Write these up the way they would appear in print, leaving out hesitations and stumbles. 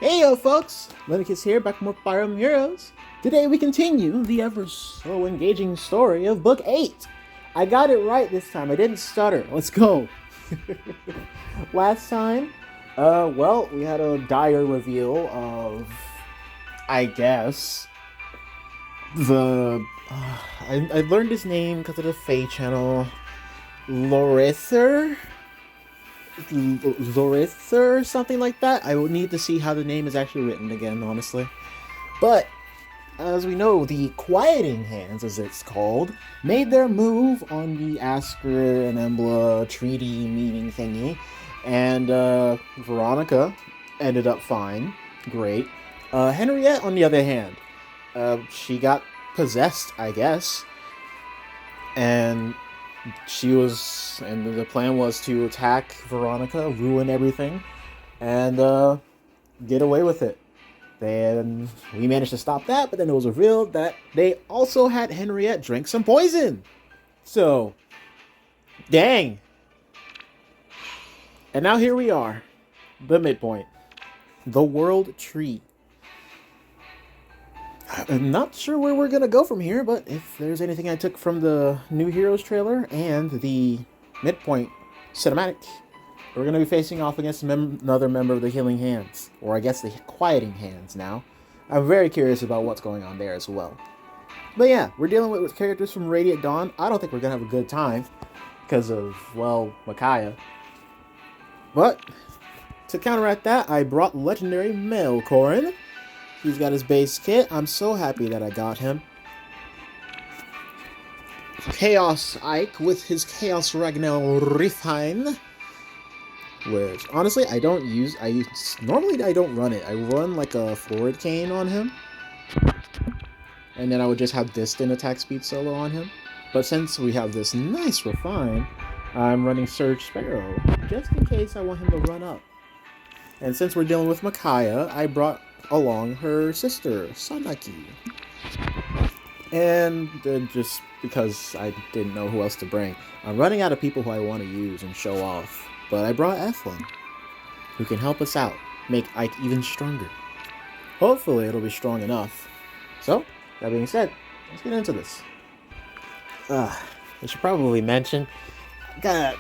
Hey yo folks, Lenicus here, back with more Fire Emblem Heroes. Today we continue the ever so engaging story of Book 8. I got it right this time, I didn't stutter. Let's go. Last time, we had a dire reveal of, I guess, the... I learned his name because of the Fae channel. Lorither? Zorither or something like that. I would need to see how the name is actually written again, honestly. But as we know, the Quieting Hands, as it's called, made their move on the Asker and Emblem treaty meeting thingy, and Veronica ended up fine, great. Henriette, on the other hand, she got possessed, I guess, and the plan was to attack Veronica, ruin everything, and get away with it. Then we managed to stop that, but then it was revealed that they also had Henriette drink some poison. So, dang. And now here we are, the midpoint, the world tree. I'm not sure where we're going to go from here, but if there's anything I took from the New Heroes trailer and the Midpoint cinematic, we're going to be facing off against another member of the Healing Hands, or I guess the Quieting Hands now. I'm very curious about what's going on there as well. But yeah, we're dealing with characters from Radiant Dawn. I don't think we're going to have a good time because of, well, Micaiah. But to counteract that, I brought legendary Melkorin. He's got his base kit. I'm so happy that I got him. Chaos Ike with his Chaos Ragnell Rifheim. Which, honestly, normally I don't run it. I run like a Florid Cane on him. And then I would just have distant attack speed solo on him. But since we have this nice Refine, I'm running Surge Sparrow. Just in case I want him to run up. And since we're dealing with Micaiah, I brought along her sister, Sanaki. And just because I didn't know who else to bring, I'm running out of people who I want to use and show off. But I brought Ethlyn, who can help us out, make Ike even stronger. Hopefully it'll be strong enough. So, that being said, let's get into this. I should probably mention, got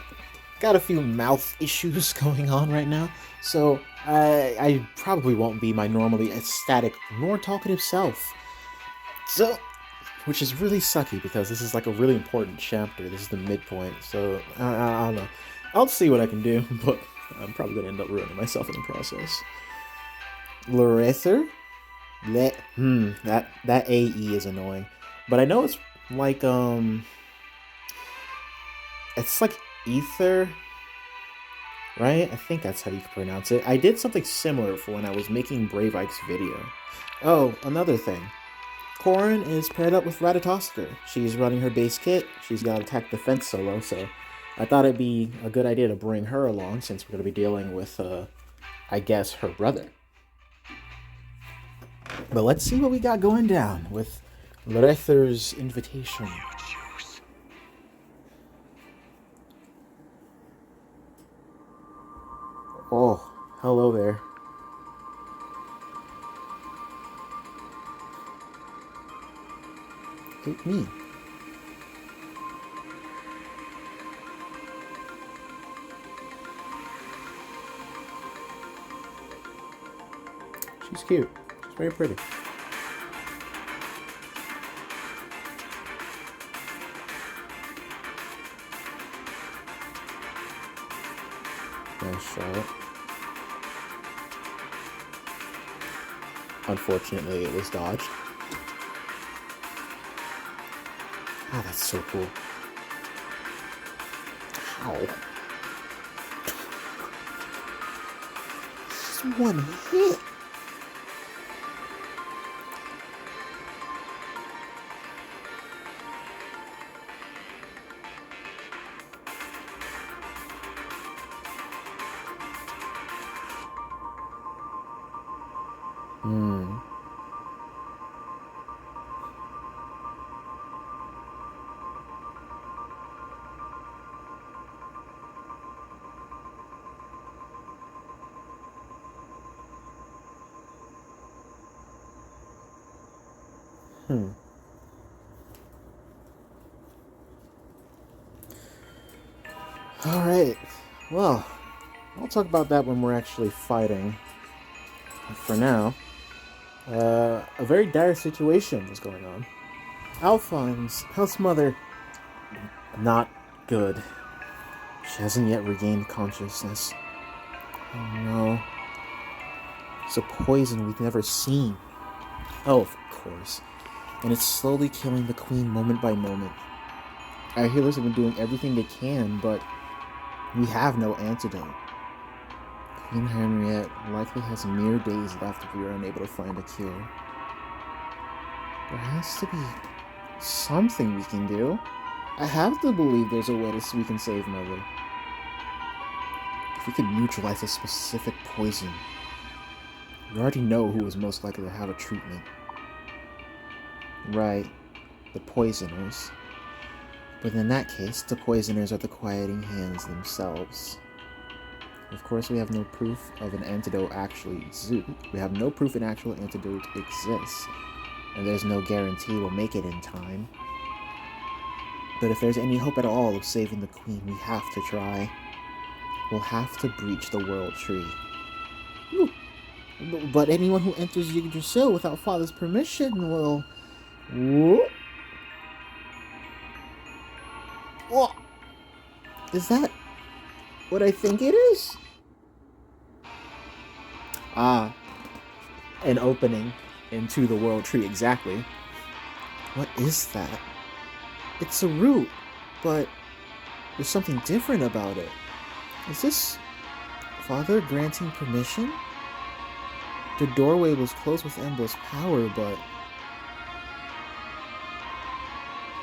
a few mouth issues going on right now, so I probably won't be my normally ecstatic nor talkative self. So, which is really sucky because this is like a really important chapter. This is the midpoint, so I don't know. I'll see what I can do, but I'm probably gonna end up ruining myself in the process. Lorether? That AE is annoying. But I know it's like it's like ether, right? I think that's how you can pronounce it. I did something similar for when I was making Brave Ike's video. Oh, another thing. Corin is paired up with Ratatosker. She's running her base kit. She's got attack defense solo, so I thought it'd be a good idea to bring her along since we're going to be dealing with, I guess, her brother. But let's see what we got going down with Lorether's invitation. Oh, hello there. Take me. She's cute. She's very pretty. Nice shot. Unfortunately, it was dodged. Ah, that's so cool. Ow. Just one hit. Alright. Well, I'll talk about that when we're actually fighting. But for now, a very dire situation is going on. Alphine's mother, not good. She hasn't yet regained consciousness. Oh no. It's a poison we've never seen. Oh, of course. And it's slowly killing the queen moment by moment. Our healers have been doing everything they can, but we have no antidote. Queen Henriette likely has mere days left if we are unable to find a cure. There has to be something we can do. I have to believe there's a way we can save Mother. If we could neutralize a specific poison, we already know who is most likely to have a treatment. Right, the poisoners. But in that case, the poisoners are the quieting hands themselves. Of course, we have no proof of an antidote actually exists. We have no proof an actual antidote exists, and there's no guarantee we'll make it in time. But if there's any hope at all of saving the queen, we have to try. We'll have to breach the world tree. Ooh. But anyone who enters Yggdrasil without Father's permission will... Whoa. Whoa. Is that what I think it is? Ah, an opening into the world tree, exactly. What is that? It's a root, but there's something different about it. Is this Father granting permission? The doorway was closed with Emblem's power, but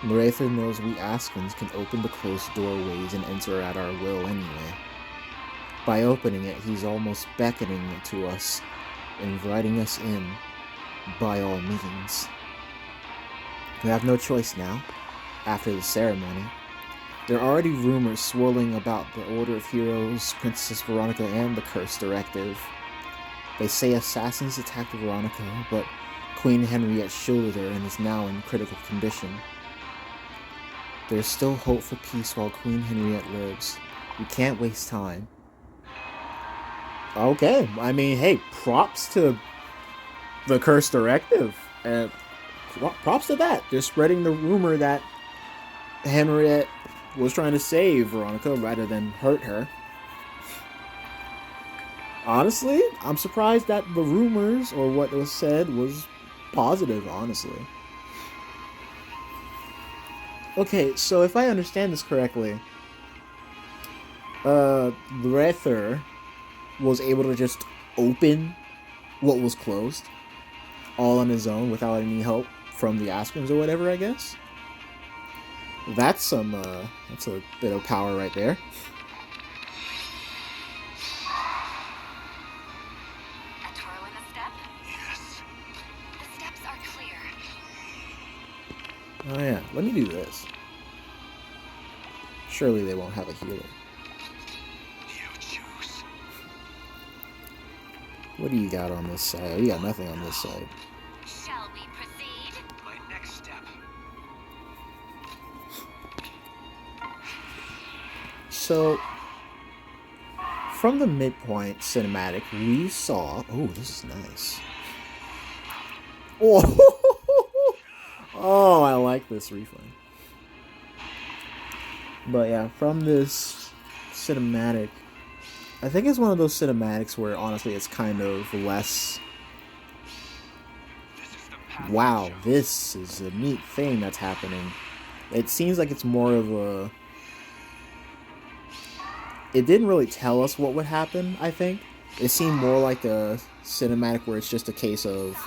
Loretha knows we Askins can open the closed doorways and enter at our will anyway. By opening it, he's almost beckoning it to us, inviting us in, by all means. We have no choice now, after the ceremony. There are already rumors swirling about the Order of Heroes, Princess Veronica, and the Curse Directive. They say assassins attacked Veronica, but Queen Henriette shielded her and is now in critical condition. There's still hope for peace while Queen Henriette lives. We can't waste time. Okay, I mean, hey, props to the Curse Directive. Props to that. They're spreading the rumor that Henriette was trying to save Veronica rather than hurt her. Honestly, I'm surprised that the rumors or what was said was positive, honestly. Okay, so if I understand this correctly, Loretha was able to just open what was closed all on his own without any help from the Aspens or whatever, I guess. That's a bit of power right there. A twirl in a step? Yes. The steps are clear. Oh yeah, let me do this. Surely they won't have a healer. You choose. What do you got on this side? You got nothing on this side. Shall we proceed? My next step. So, from the Midpoint cinematic, we saw... Oh, this is nice. Oh, oh, I like this refund. But yeah, from this cinematic, I think it's one of those cinematics where honestly it's kind of less... Wow, this is a neat thing that's happening. It seems like it's more of a... It didn't really tell us what would happen, I think. It seemed more like a cinematic where it's just a case of...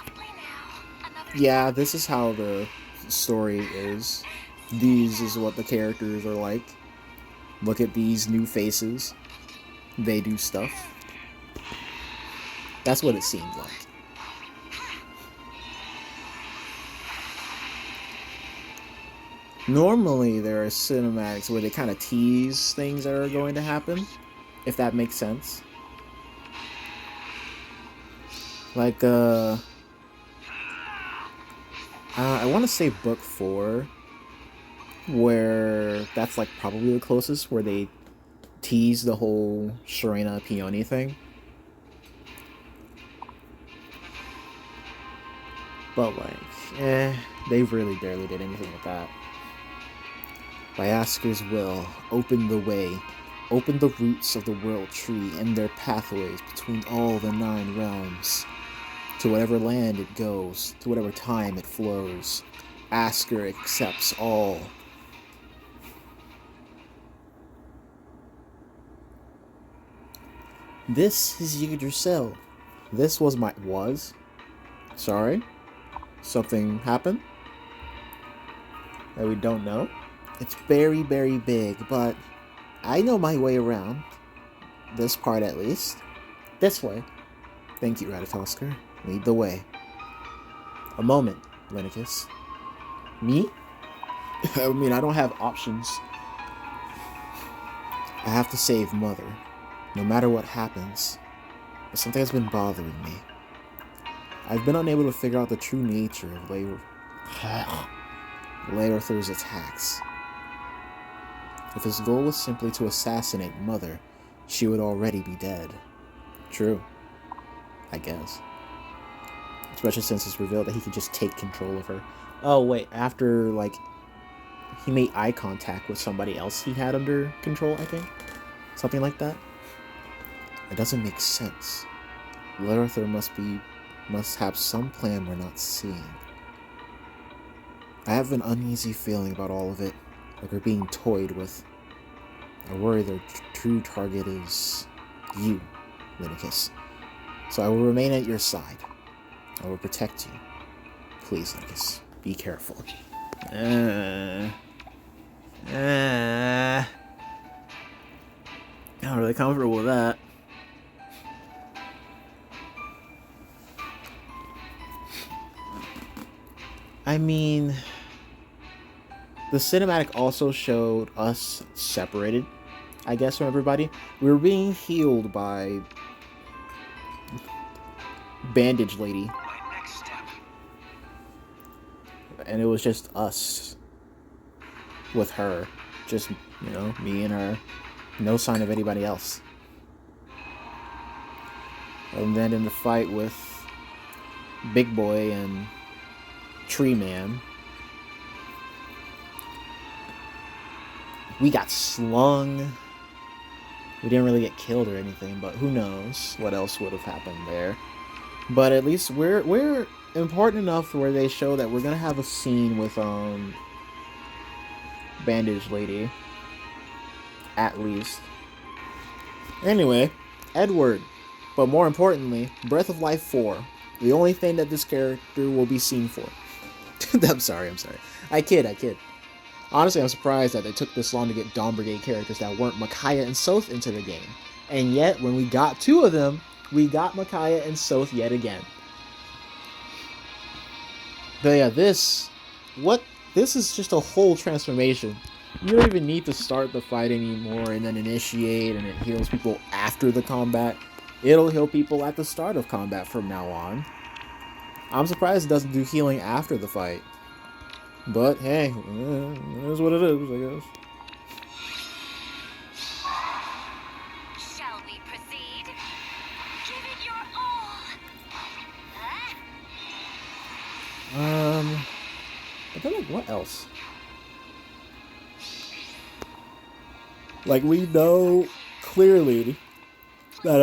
Yeah, this is how the story is. These is what the characters are like. Look at these new faces. They do stuff. That's what it seems like. Normally, there are cinematics where they kind of tease things that are going to happen, if that makes sense. Like, I I want to say book 4, where that's like probably the closest, where they tease the whole Serena Peony thing. But like, they really barely did anything with that. By Asker's will, open the way, open the roots of the world tree and their pathways between all the 9 realms. To whatever land it goes, to whatever time it flows, Asker accepts all. This is Yggdrasil. This was my... Sorry? Something happened? That we don't know? It's very, very big, but I know my way around. This part, at least. This way. Thank you, Ratatosker. Lead the way. A moment, Lenicus. Me? I mean, I don't have options. I have to save Mother, no matter what happens. But something has been bothering me. I've been unable to figure out the true nature of Laerther's attacks. If his goal was simply to assassinate Mother, she would already be dead. True. I guess. Especially since it's revealed that he could just take control of her. Oh, wait, after, like, he made eye contact with somebody else he had under control, I think? Something like that? It doesn't make sense. Laerther must have some plan we're not seeing. I have an uneasy feeling about all of it, like we're being toyed with. I worry their true target is you, Lenicus. So I will remain at your side. I will protect you. Please, Lenicus, be careful. Not really comfortable with that. I mean, the cinematic also showed us separated, I guess, from everybody. We were being healed by Bandage Lady. My next step. And it was just us with her. Just, you know, me and her. No sign of anybody else. And then in the fight with Big Boy and Tree Man, we got slung. We didn't really get killed or anything, but who knows what else would have happened there. But at least we're important enough where they show that we're gonna have a scene with Bandage Lady. At least. Anyway, Edward. But more importantly, Breath of Life 4. The only thing that this character will be seen for. I'm sorry. I kid. Honestly, I'm surprised that they took this long to get Dawn Brigade characters that weren't Micaiah and Soth into the game. And yet, when we got 2 of them, we got Micaiah and Soth yet again. But yeah, this is just a whole transformation. You don't even need to start the fight anymore and then initiate, and it heals people after the combat. It'll heal people at the start of combat from now on. I'm surprised it doesn't do healing after the fight. But hey, it is what it is, I guess. Shall we proceed? Give it your all. But then, like, what else? Like, we know clearly that,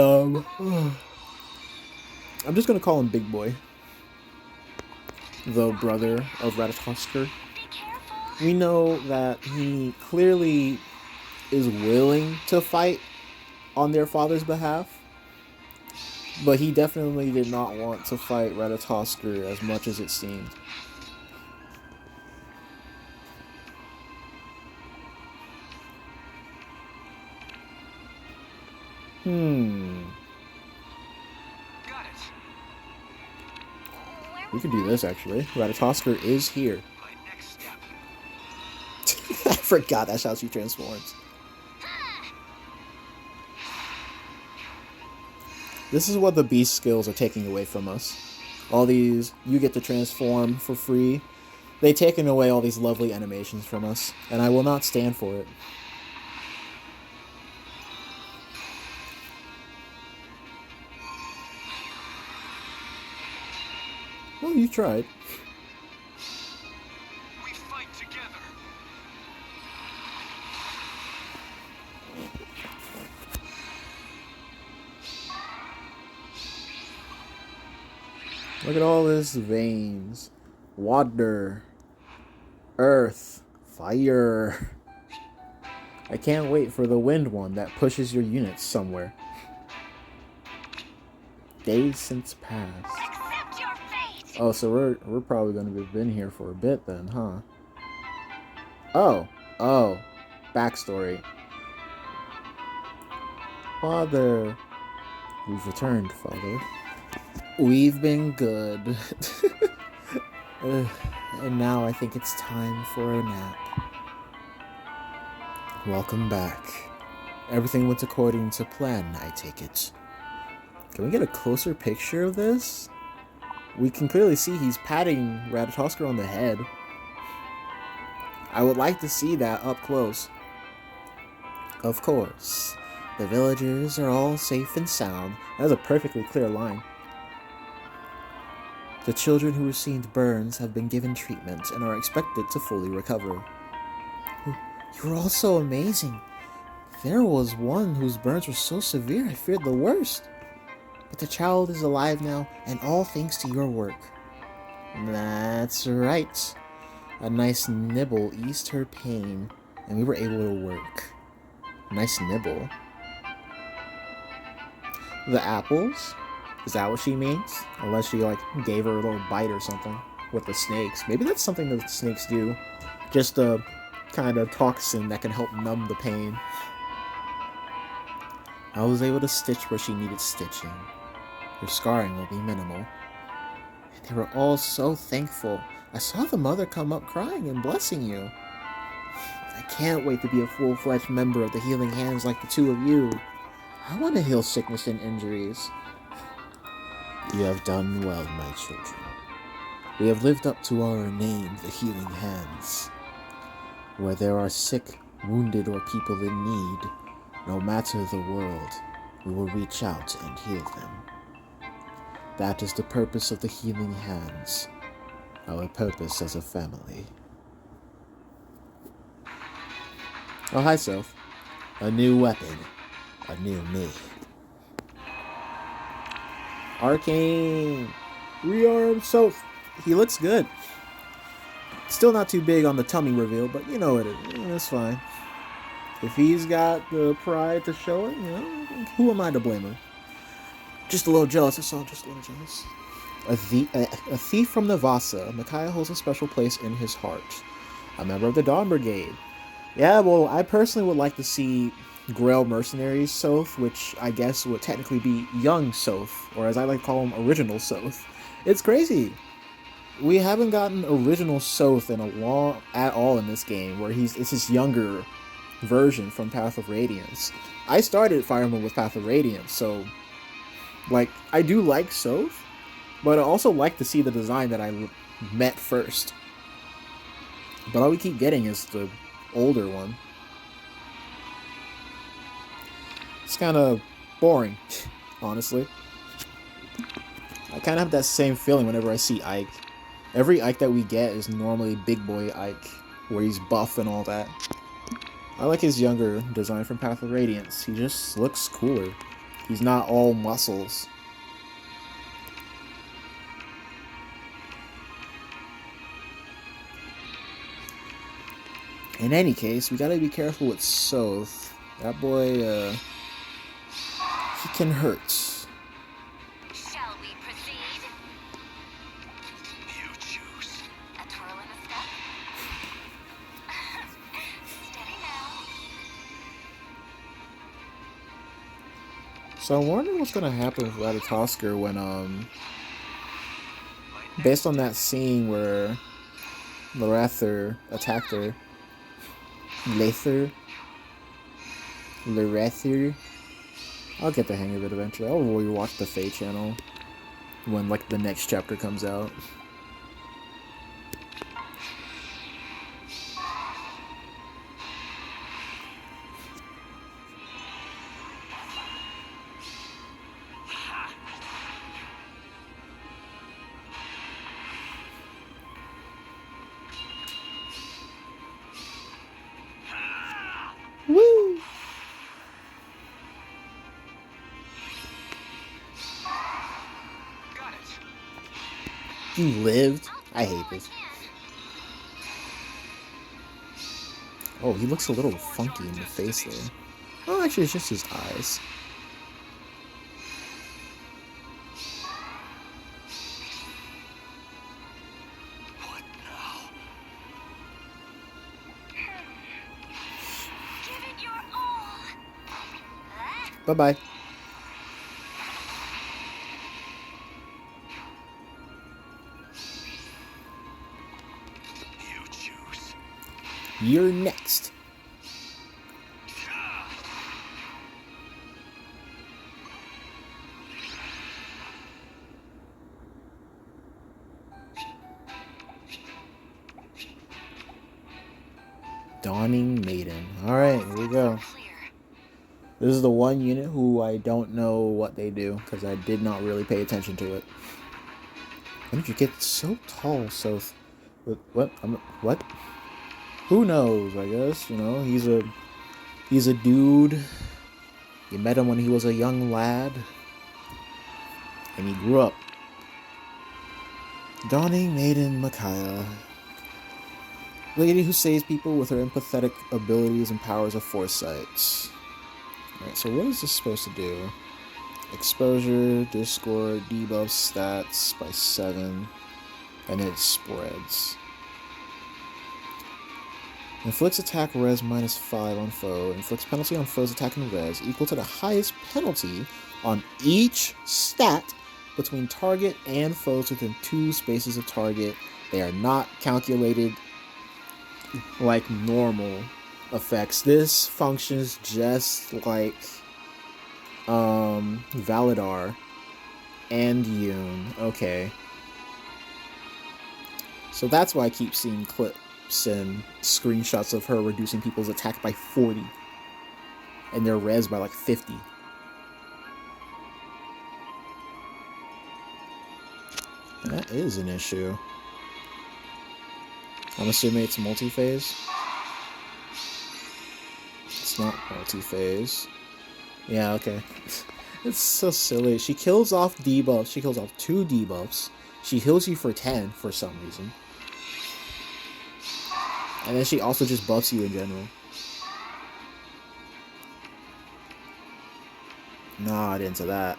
I'm just gonna call him Big Boy. The brother of Ratatosker. Be careful. We know that he clearly is willing to fight on their father's behalf. But he definitely did not want to fight Ratatosker as much as it seemed. Got it. We could do this, actually. Ratatosker is here. My next step. I forgot that's how she transforms. This is what the beast skills are taking away from us. All these, you get to transform for free. They've taken away all these lovely animations from us, and I will not stand for it. Well, you tried. We fight together. Look at all this veins. Water. Earth. Fire. I can't wait for the wind one that pushes your units somewhere. Days since past. Accept your fate. Oh, so we're probably gonna be been here for a bit then, huh? Oh. Backstory. Father. We've returned, Father. We've been good. And now I think it's time for a nap. Welcome back. Everything went according to plan, I take it. Can we get a closer picture of this? We can clearly see he's patting Ratatoskr on the head. I would like to see that up close. Of course. The villagers are all safe and sound. That's a perfectly clear line. The children who received burns have been given treatment and are expected to fully recover. You were all so amazing. There was one whose burns were so severe I feared the worst. But the child is alive now, and all thanks to your work. That's right. A nice nibble eased her pain, and we were able to work. Nice nibble. The apples? Is that what she means? Unless she, like, gave her a little bite or something with the snakes. Maybe that's something that the snakes do. Just a kind of toxin that can help numb the pain. I was able to stitch where she needed stitching. Your scarring will be minimal. And they were all so thankful. I saw the mother come up crying and blessing you. I can't wait to be a full-fledged member of the Healing Hands like the two of you. I want to heal sickness and injuries. You have done well, my children. We have lived up to our name, the Healing Hands. Where there are sick, wounded, or people in need, no matter the world, we will reach out and heal them. That is the purpose of the Healing Hands, our purpose as a family. Oh, hi, Soph. A new weapon, a new me. Arcane! Rearm Soph! He looks good. Still not too big on the tummy reveal, but you know what it is. That's fine. If he's got the pride to show it, you know, who am I to blame him? Just a little jealous, that's all, just a little jealous. A thief from the Vasa, Micaiah holds a special place in his heart. A member of the Dawn Brigade. Yeah, well, I personally would like to see Grail Mercenaries Soph, which I guess would technically be young Soph, or as I like to call him, original Soph. It's crazy. We haven't gotten original Soph in at all in this game, where it's his younger version from Path of Radiance. I started Fire Emblem with Path of Radiance, so like I do like Soph, but I also like to see the design that I met first. But all we keep getting is the older one. It's kind of boring, honestly. I kind of have that same feeling whenever I see Ike. Every Ike that we get is normally Big Boy Ike, where he's buff and all that. I like his younger design from Path of Radiance. He just looks cooler. He's not all muscles. In any case, we gotta be careful with Soph. That boy, he can hurt. Shall we proceed? You choose. A twirl and a step. Steady now. So I'm wondering what's gonna happen with Ratatoskr when, based on that scene where Lorather attacked her. Lorather. I'll get the hang of it eventually. I'll rewatch the Fae channel when like the next chapter comes out. You lived? I'll I do hate all I this. can. Oh, he looks a little funky in the face there. Oh, actually, it's just his eyes. What now? Give it your all. Huh? Bye-bye. You choose. You're next. Dawning Maiden. Alright, here we go. Clear. This is the one unit who I don't know what they do, because I did not really pay attention to it. When did you get so tall, so... What? What? Who knows, I guess, you know, he's a dude. You met him when he was a young lad. And he grew up. Dawning Maiden Micaiah. Lady who saves people with her empathetic abilities and powers of foresight. Alright, so what is this supposed to do? Exposure, Discord, debuff stats by 7. And it spreads. Inflicts attack res -5 on foe. Inflicts penalty on foe's attack and res equal to the highest penalty on each stat between target and foes within 2 spaces of target. They are not calculated like normal effects. This functions just like Validar and Yoon. Okay. So that's why I keep seeing clips and screenshots of her reducing people's attack by 40 and their res by like 50. And that is an issue. I'm assuming it's multi-phase. It's not multi-phase. Yeah, okay. It's so silly. She kills off debuffs. She kills off 2 debuffs. She heals you for 10 for some reason. And then she also just buffs you in general. Not into that.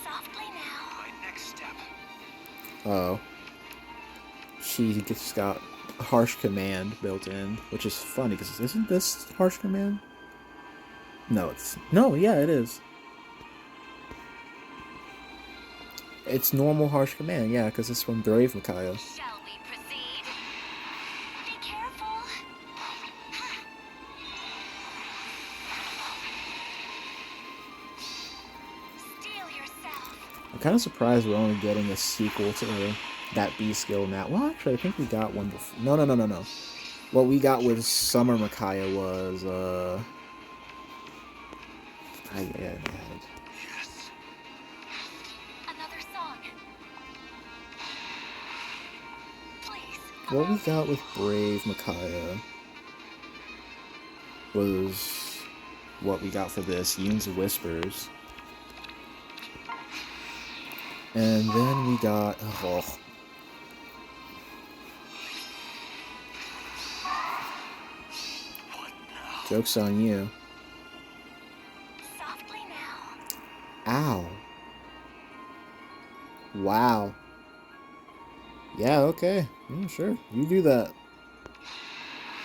Softly now. My next step. Oh. She just got harsh command built in, which is funny because isn't this harsh command? No, it's no, yeah, it is. It's normal harsh command, yeah, because it's from Brave Micaiah. Shall we proceed? Be careful. Steel yourself. I'm kind of surprised we're only getting a sequel to that B skill now. Well, actually, I think we got one before. No. What we got with Summer Micaiah was Yes. Another song. Please. what we got with Brave Micaiah was what we got for this Yoon's Whispers. And then we got What now? joke's on you. Softly now. Ow. Wow. Yeah, okay. Yeah, sure. You do that.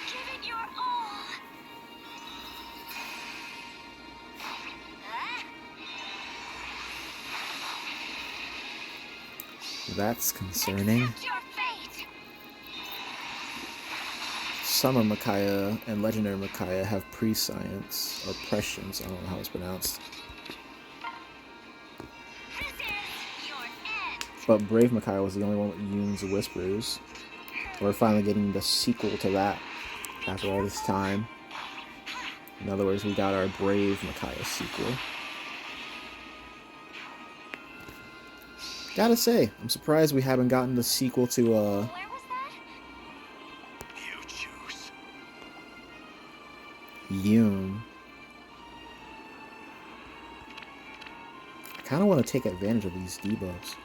Give it your all. Huh? That's concerning. Accept your fate. Summer Micaiah and Legendary Micaiah have prescience or prescience. I don't know how it's pronounced. This is your end. But Brave Micaiah was the only one with Yoon's Whispers. We're finally getting the sequel to that after all this time. In other words, we got our Brave Micaiah sequel. Gotta say, I'm surprised we haven't gotten the sequel to Where was that? You choose. Yoon. I kind of want to take advantage of these debuffs.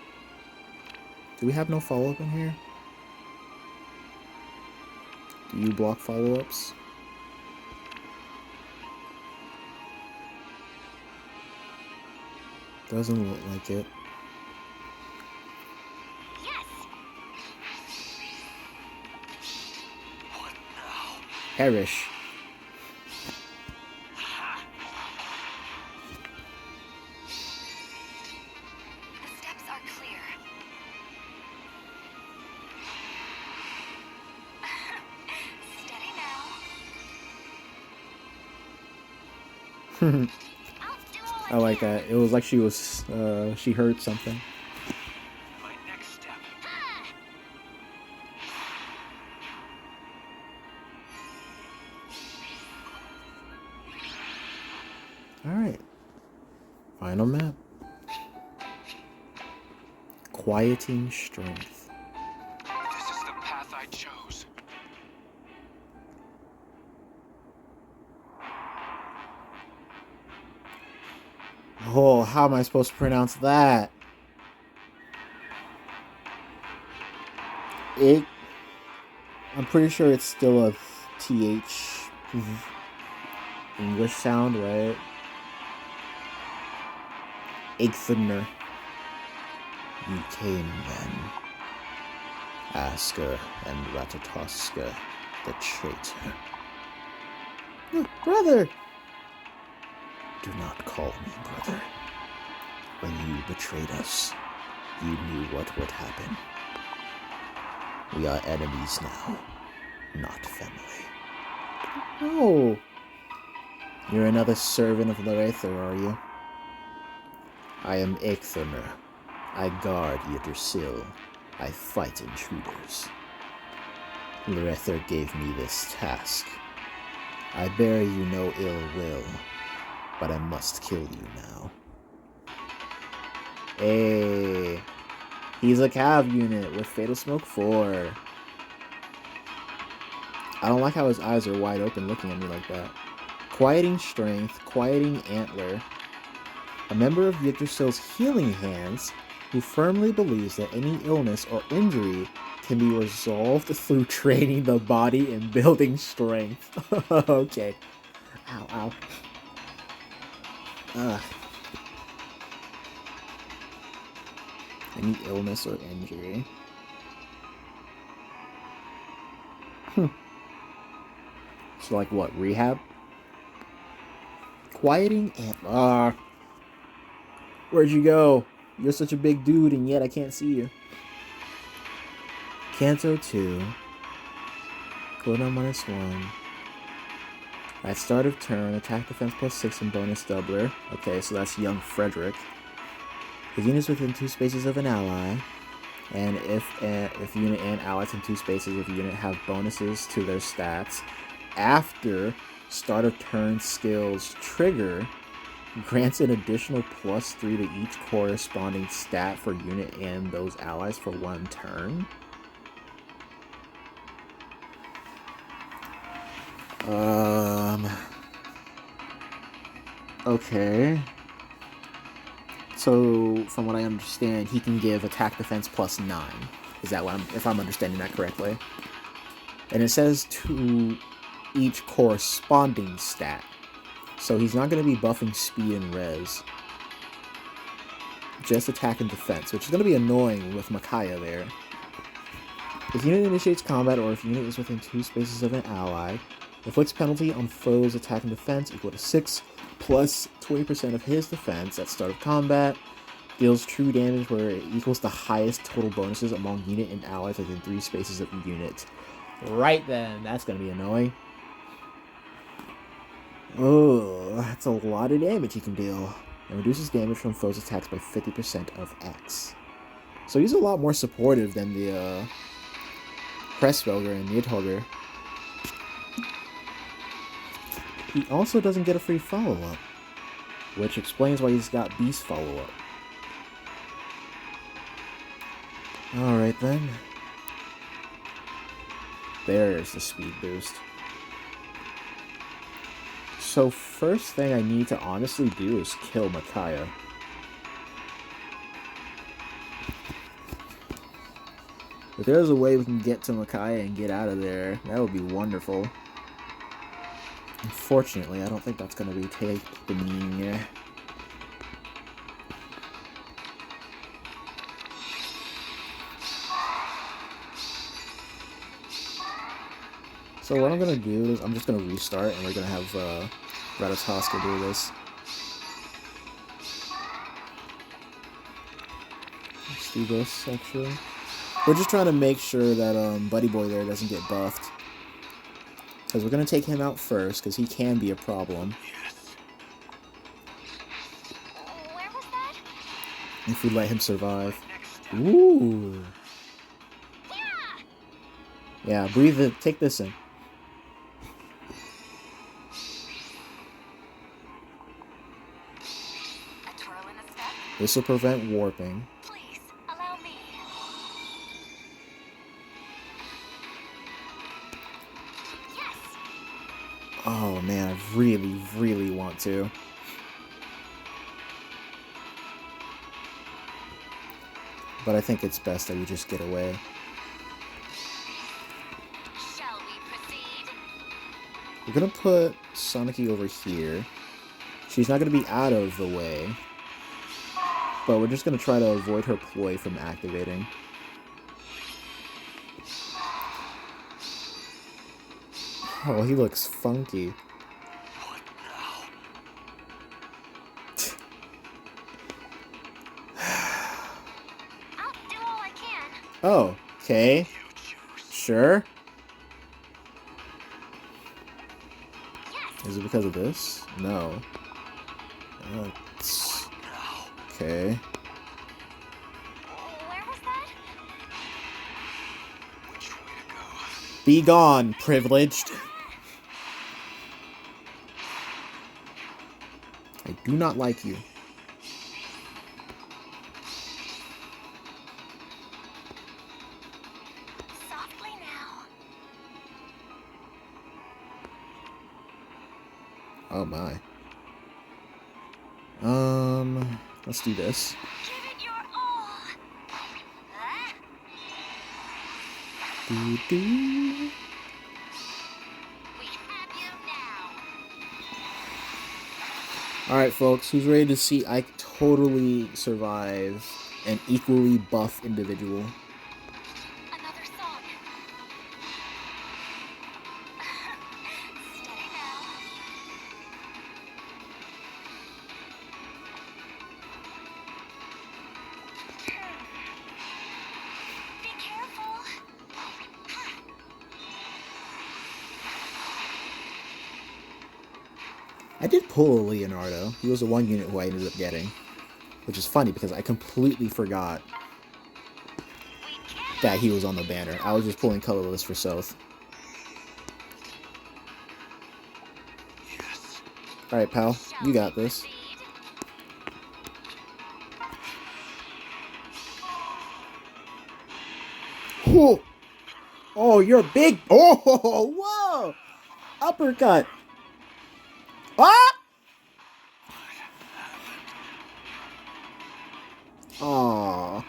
Do we have no follow-up in here? Do you block follow-ups? Doesn't look like it. Yes. What now? Perish. The steps are clear. Steady now. I'll do all I like that. It was like she was, she heard something. My next step. Alright. Final map. Quieting Strength. This is the path I chose. Oh, how am I supposed to pronounce that? I'm pretty sure it's still a TH English sound, right? Eighthener. You came then, Asker and Ratatoska, the traitor. Oh, brother! Do not call me brother. When you betrayed us, you knew what would happen. We are enemies now, not family. No! You're another servant of Lorether, are you? I am Eichthorner. I guard Yggdrasil. I fight intruders. Lorether gave me this task. I bear you no ill will, but I must kill you now. Hey, he's a cav unit with Fatal Smoke 4. I don't like how his eyes are wide open looking at me like that. Quieting Strength, Quieting Antler. A member of Yggdrasil's Healing Hands who firmly believes that any illness or injury can be resolved through training the body and building strength. Okay. Ow, ow. Ugh. Any illness or injury. So like what, rehab? Quieting and where'd you go? You're such a big dude and yet I can't see you. Canto 2. Cooldown -1. At start of turn, attack defense +6 and bonus doubler. Okay, so that's young Frederick. The unit is within 2 spaces of an ally, and if unit and allies in 2 spaces of a unit have bonuses to their stats, after start of turn skills trigger, grants an additional +3 to each corresponding stat for unit and those allies for 1 turn. Okay. So, from what I understand, he can give attack defense +9. Is that what if I'm understanding that correctly? And it says to each corresponding stat. So he's not going to be buffing speed and res. Just attack and defense, which is going to be annoying with Micaiah there. If unit initiates combat or if unit is within 2 spaces of an ally, inflicts penalty on foes attack and defense equal to 6 plus 20% of his defense at start of combat. Deals true damage where it equals the highest total bonuses among unit and allies within 3 spaces of the unit. Right then, that's going to be annoying. Oh, that's a lot of damage he can deal. And reduces damage from foes' attacks by 50% of X. So he's a lot more supportive than the Pressfelger and Nidhogger. He also doesn't get a free follow-up, which explains why he's got Beast follow-up. Alright then. There's the speed boost. So first thing I need to honestly do is kill Micaiah. If there's a way we can get to Micaiah and get out of there, that would be wonderful. Unfortunately, I don't think that's going to be taking. So what I'm going to do is I'm just going to restart, and we're going to have Ratatoska do this. Let's do this, actually. We're just trying to make sure that Buddy Boy there doesn't get buffed. Because we're going to take him out first, because he can be a problem. Where was that? If we let him survive. Ooh. Yeah, breathe it. Take this in. A twirl and a step. This will prevent warping. Please, allow me. Yes! Oh man, I really, really want to. But I think it's best that we just get away. Shall we proceed? We're gonna put Soniki over here. She's not gonna be out of the way. But we're just gonna try to avoid her ploy from activating. Oh, he looks funky. What now? I'll do all I can. Oh, okay. You choose. Sure. Yes! Is it because of this? No. It's... Now. Okay. Where was that? Which way to go? Be gone, privileged. I do not like you. Softly now. Oh my. Let's do this. Give it your all. Huh? Doo-doo. We have you now. Alright, folks, who's ready to see Ike totally survive an equally buff individual? Another song. Steady now. Be careful. I did pull a Leonardo. He was the one unit who I ended up getting. Which is funny because I completely forgot We can't. that he was on the banner. I was just pulling colorless for South. Yes. Alright, pal. Shall You got we this. proceed? Whoa! Oh, you're big. Oh, whoa! Uppercut. Ah! Aww.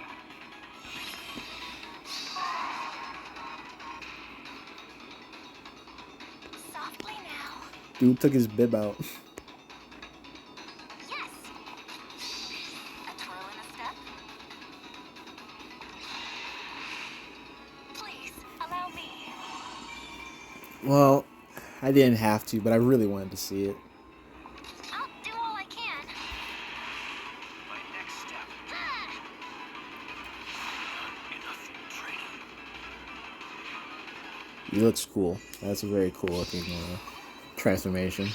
Softly now. Dude took his bib out. Yes. A twirl and a step. Please, allow me. Well, I didn't have to, but I really wanted to see it. I'll do all I can. My next step. Ah! Enough training. He looks cool. That's a very cool looking transformation.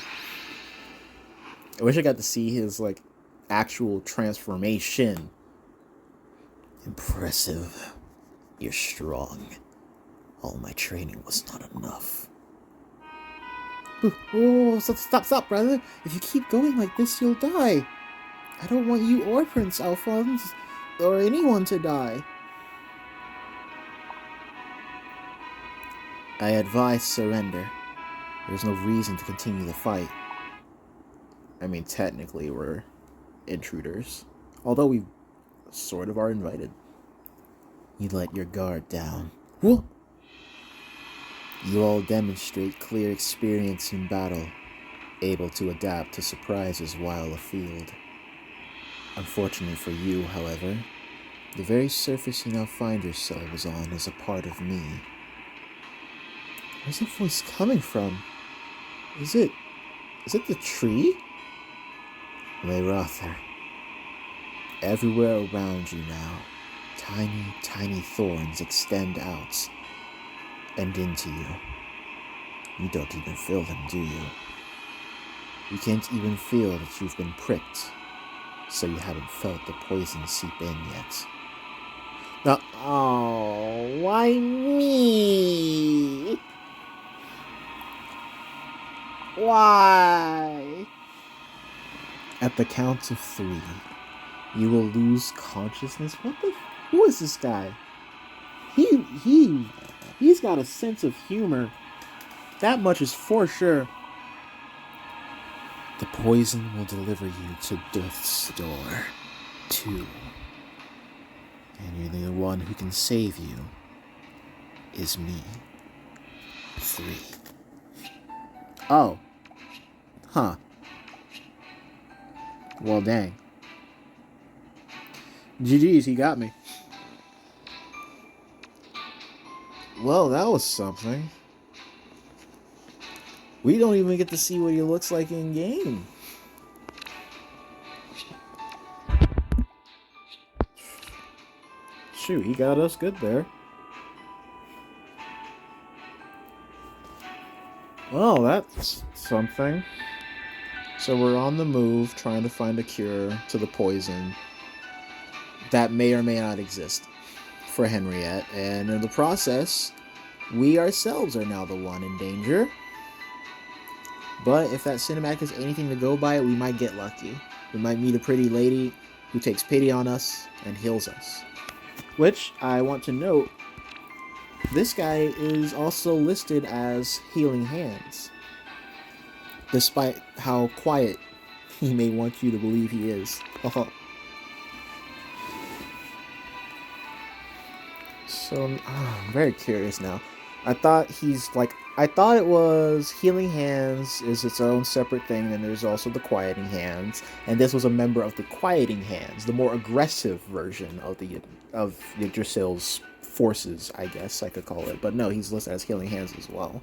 I wish I got to see his like actual transformation. Impressive. You're strong. All my training was not enough. Oh, stop, brother. If you keep going like this, you'll die. I don't want you or Prince Alphonse or anyone to die. I advise surrender. There's no reason to continue the fight. I mean, technically, we're intruders. Although we sort of are invited. You let your guard down. Whoa! You all demonstrate clear experience in battle, able to adapt to surprises while afield. Unfortunately for you, however, the very surface you now find yourselves on is a part of me. Where's that voice coming from? Is it the tree? Leyrother. Everywhere around you now, tiny, tiny thorns extend out and into you. You don't even feel them, do you? You can't even feel that you've been pricked, so you haven't felt the poison seep in yet. Now, oh, why me? Why? At the count of 3, you will lose consciousness. Who is this guy? He's got a sense of humor. That much is for sure. The poison will deliver you to death's door. 2. And the one who can save you is me. 3. Oh. Huh. Well, dang. GG's, he got me. Well, that was something. We don't even get to see what he looks like in game. Shoot, he got us good there. Well, that's something. So we're on the move, trying to find a cure to the poison that may or may not exist for Henriette. And in the process, we ourselves are now the one in danger. But if that cinematic is anything to go by, we might get lucky. We might meet a pretty lady who takes pity on us and heals us. Which, I want to note, this guy is also listed as Healing Hands, despite how quiet he may want you to believe he is. So, I'm very curious now. I thought it was Healing Hands is its own separate thing, and there's also the Quieting Hands, and this was a member of the Quieting Hands, the more aggressive version of Yggdrasil's forces, I guess I could call it. But no, he's listed as Healing Hands as well.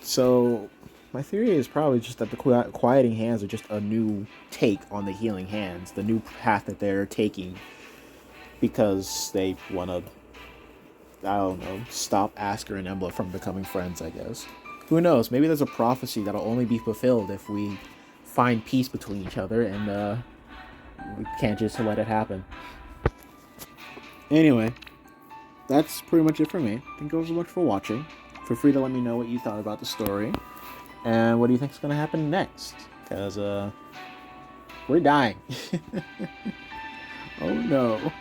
So, my theory is probably just that the Quieting Hands are just a new take on the Healing Hands, the new path that they're taking, because they want to, I don't know, stop Asker and Emblem from becoming friends, I guess. Who knows? Maybe there's a prophecy that'll only be fulfilled if we find peace between each other, and we can't just let it happen. Anyway, that's pretty much it for me. Thank you so much for watching. Feel free to let me know what you thought about the story, and what do you think is going to happen next, because we're dying. Oh no.